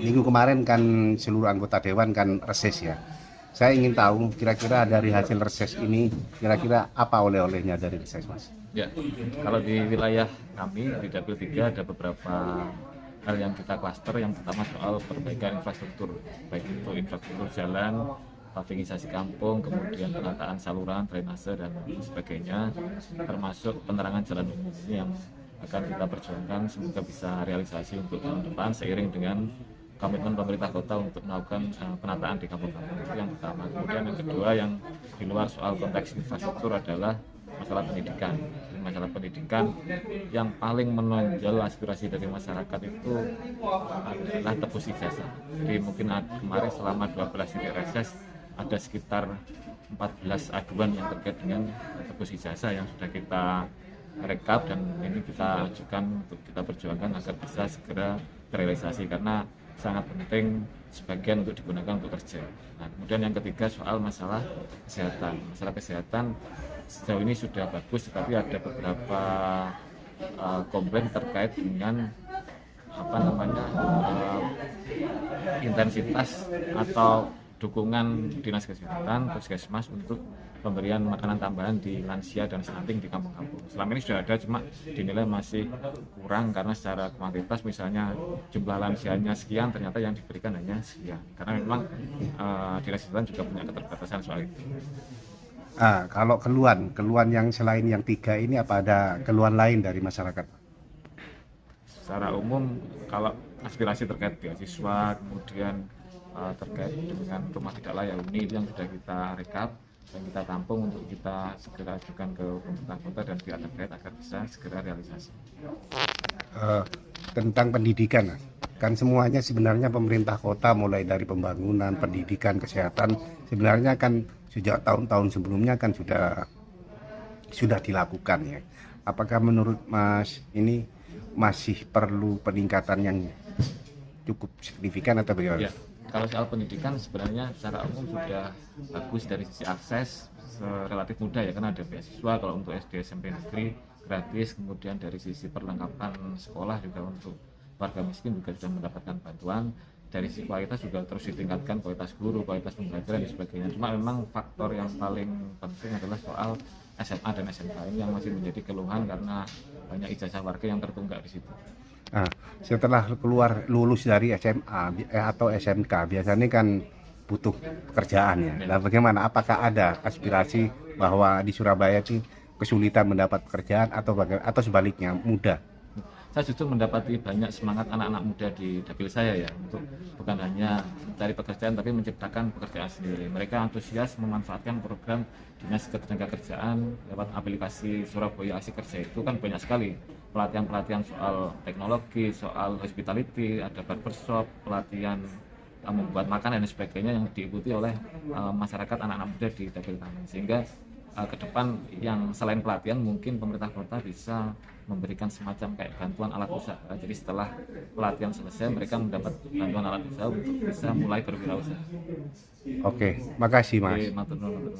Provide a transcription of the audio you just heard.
minggu kemarin kan seluruh anggota dewan kan reses ya. Saya ingin tahu kira-kira dari hasil reses ini kira-kira apa oleh-olehnya dari reses, Mas? Ya, kalau di wilayah kami di Dapil 3 ada beberapa hal yang kita klaster. Yang pertama soal perbaikan infrastruktur, baik itu infrastruktur jalan, pavingisasi kampung, kemudian penataan saluran, drainase dan sebagainya, termasuk penerangan jalan umum yang akan kita perjuangkan semoga bisa realisasi untuk tahun depan seiring dengan komitmen pemerintah kota untuk melakukan penataan di kampung-kampung. Itu yang pertama. Kemudian yang kedua yang di luar soal konteks infrastruktur adalah masalah pendidikan. Masalah pendidikan yang paling menonjol aspirasi dari masyarakat itu adalah tebus ijazah. Jadi mungkin kemarin selama 12 titik reses ada sekitar 14 aduan yang terkait dengan tebus ijazah yang sudah kita rekap dan ini kita ajukan untuk kita perjuangkan agar bisa segera terrealisasi karena sangat penting sebagian untuk digunakan untuk kerja. Nah, kemudian yang ketiga soal masalah kesehatan. Masalah kesehatan sejauh ini sudah bagus, tetapi ada beberapa komplain terkait dengan intensitas atau dukungan dinas kesehatan puskesmas untuk pemberian makanan tambahan di lansia dan stunting di kampung-kampung. Selama ini sudah ada, cuma dinilai masih kurang karena secara kuantitas misalnya jumlah lansianya sekian, ternyata yang diberikan hanya sekian. Karena memang dinas kesehatan juga punya keterbatasan soal itu. Kalau keluhan yang selain yang 3 ini apa ada keluhan lain dari masyarakat? Secara umum kalau aspirasi terkait beasiswa, kemudian terkait dengan rumah tidak layak huni yang sudah kita rekap dan kita tampung untuk kita segera ajukan ke pemerintah kota dan pihak terkait agar bisa segera realisasi. Tentang pendidikan, kan semuanya sebenarnya pemerintah kota mulai dari pembangunan, pendidikan, kesehatan sebenarnya kan sejak tahun-tahun sebelumnya kan sudah dilakukan ya. Apakah menurut Mas ini masih perlu peningkatan yang cukup signifikan atau bagaimana? Ya, kalau soal pendidikan sebenarnya secara umum sudah bagus dari sisi akses, relatif mudah ya, karena ada beasiswa kalau untuk SD SMP negeri gratis, kemudian dari sisi perlengkapan sekolah juga untuk warga miskin juga sudah mendapatkan bantuan. Dari sisi kualitas juga terus ditingkatkan, kualitas guru, kualitas pembelajaran dan sebagainya. Cuma memang faktor yang paling penting adalah soal SMA dan SMK ini yang masih menjadi keluhan karena banyak ijazah warga yang tertunggak di situ. Nah, setelah lulus dari SMA atau SMK biasanya kan butuh pekerjaan ya. Nah, bagaimana? Apakah ada aspirasi bahwa di Surabaya itu kesulitan mendapat pekerjaan atau sebaliknya mudah? Saya justru mendapati banyak semangat anak-anak muda di dapil saya ya untuk bukan hanya mencari pekerjaan tapi menciptakan pekerjaan sendiri. Mereka antusias memanfaatkan program Dinas Ketenagakerjaan lewat aplikasi Surabaya Asik Kerja. Itu kan banyak sekali pelatihan-pelatihan soal teknologi, soal hospitality, ada barbershop, pelatihan membuat makanan dan sebagainya yang diikuti oleh masyarakat anak-anak muda di dapil kami. Sehingga ke depan yang selain pelatihan mungkin pemerintah kota bisa memberikan semacam kayak bantuan alat usaha. Jadi setelah pelatihan selesai mereka mendapat bantuan alat usaha untuk bisa mulai berwirausaha. Oke, makasih Mas. Oke, matur nuwun.